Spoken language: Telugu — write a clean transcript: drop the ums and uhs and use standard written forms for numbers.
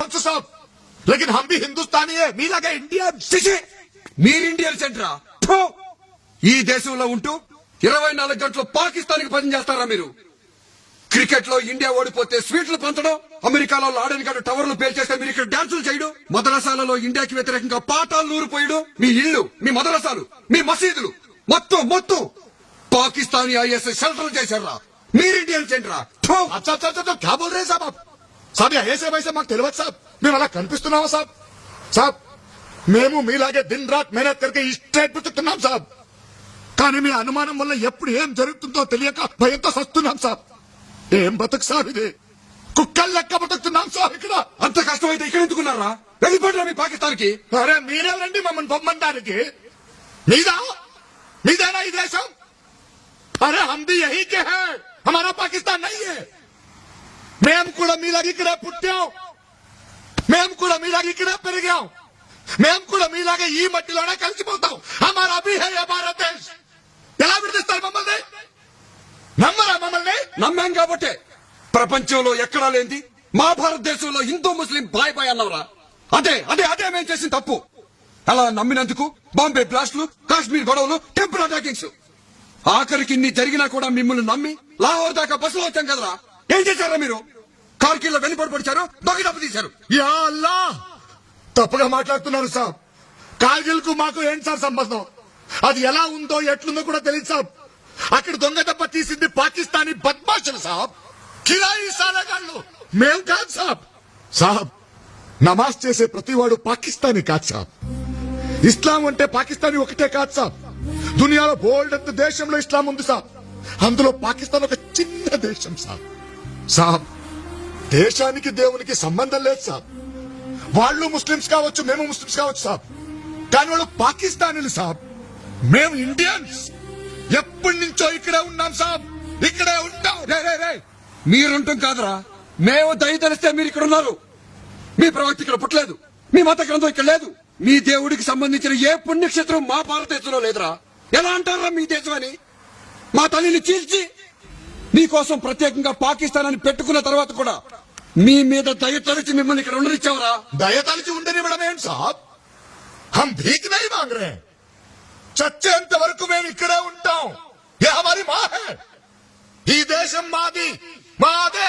आल्सो साहब, लेकिन हम भी हिंदुस्तानी है, मी लगे इंडियन. మీరు ఇండియన్ సెంటరా? ఈ దేశంలో ఉంటూ 24 గంటలు పాకిస్తాన్ కి పని చేస్తారా మీరు? క్రికెట్ లో ఇండియా ఓడిపోతే స్వీట్లు పంచడం, అమెరికాలో లాడెన్ గారు టవర్లు పేల్చేస్తే మీరు ఇక్కడ డాన్సులు చేయడం, మదరసాలలో ఇండియాకి వ్యతిరేకంగా పాఠాలు నూరిపోయడం, మీ ఇల్లు, మీ మదరసాలు, మీ మసీదులు మొత్తం పాకిస్తానీ ఐఎస్ఐ షెల్టర్ చేశారా? మీరు ఇండియన్ సెంటరా? अच्छा अच्छा अच्छा, क्या बोल रहे हैं साहब आप? साहब ऐसे वैसे మాకు తెలియదు సాబ్, మేము అలా కనిపిస్తున్నామా సాబ్? సాబ్ మేము మీలాగే దిన్ రాత్ మెహనత్ करके స్ట్రైట్ బతుకుతున్నాం సాబ్. కానీ మీ అనుమానం వల్ల ఎప్పుడు ఏం జరుగుతుందో తెలియక భయంతో సస్తున్నాం సాబ్. ఏం బతుకు సాబ్ ఇది? కుక్కలు లెక్క బతుకుతున్నాం సాబ్ ఇక్కడ. అంత కష్టమైతే ఇక్కడ ఎందుకున్నారా? వెళ్ళిపోండి మీ పాకిస్తాన్ కి. అరే మీరెవరండి మమ్మల్ని బొమ్మంటానికి? మీదేనా ఈ దేశం? అరే हम भी यही के हैं, हमारा पाकिस्तान नहीं है. మేము కూడా మీలాగా ఇక్కడే పుట్టాం, మేము కూడా మీలాగా ఇక్కడే పెరిగాం, మేము కూడా మీలాగా ఈ మట్టిలోనే కలిసిపోతాం. హమారా భీ హై యే భారత్ దేశ్. ఎలా విడిస్తారు మమ్మల్ని? నమ్మరా మమ్మల్ని? నమ్మాం కాబట్టే ప్రపంచంలో ఎక్కడా లేంది మా భారతదేశంలో హిందూ ముస్లిం బాయ్ బాయ్ అన్నవరా? అదే అదే అదే మేము చేసిన తప్పు. అలా నమ్మినందుకు బాంబే బ్లాస్టులు, కాశ్మీర్ గొడవలు, టెంపుల్ అటాకింగ్స్, ఆఖరికి ఇన్ని జరిగినా కూడా మిమ్మల్ని నమ్మి లాహోర్ దాకా బస్సులో వచ్చాం కదరా. ఏం చేశారా మీరు? కార్గిల్లో వెనుపడి పడిచారు, దొంగ దెబ్బ తీశారు. యా అల్లా, తప్పుగా మాట్లాడుతున్నారు సాబ్. కార్గిల్ కు మాకు ఏంటి సార్ సంబంధం? అది ఎలా ఉందో ఎట్లుందో కూడా తెలియదు సాబ్. అక్కడ దొంగ దెబ్బ తీసింది పాకిస్తానీ బద్మాషులు సాబ్, కిరాయి సాలగాళ్ళు, మేం కాదు సాబ్. సాబ్ నమాజ్ చేసే ప్రతివాడు పాకిస్తానీ కాదు సాబ్. ఇస్లాం అంటే పాకిస్తానీ ఒకటే కాదు సాబ్. దునియాలో బోల్డ్ అంత దేశంలో ఇస్లాం ఉంది సాబ్, అందులో పాకిస్తాన్ ఒక చిన్న దేశం సాబ్. సాబ్ దేశానికి దేవునికి సంబంధం లేదు సాబ్. వాళ్ళు ముస్లిమ్స్ కావచ్చు, మేము ముస్లిమ్స్ కావచ్చు సాబ్, కానీ వాళ్ళు పాకిస్తానీలు సాబ్. మేము ఇండియన్స్, ఎప్పటి నుంచో ఇక్కడే ఉన్నాం సాబ్, ఇక్కడే ఉంటాం. మీరుంటాం కాదురా, మేము దయ తెలిస్తే మీరు ఇక్కడ ఉన్నారు. మీ ప్రవక్త ఇక్కడ పుట్టలేదు, మీ మత గ్రంథం ఇక్కడ లేదు, మీ దేవుడికి సంబంధించిన ఏ పుణ్యక్షేత్రం మా భారతదేశంలో లేదురా. ఎలా అంటారా మీ దేశం అని? మా తల్లిని చీల్చి మీకోసం ప్రత్యేకంగా పాకిస్తాన్ అని పెట్టుకున్న తర్వాత కూడా మీ మీద దయ తలిచి మిమ్మల్ని ఇక్కడ ఉండనిచ్చావరా? దయతలిచి ఉండనివ్వడం ఏంటి సాబ్? హమ్ భీక్ నహీ మాంగ్ రహే, చచ్చేంత వరకు మేము ఇక్కడే ఉంటాం. యే హమారీ మాँ హై. ఈ దేశం మాది, మాదే.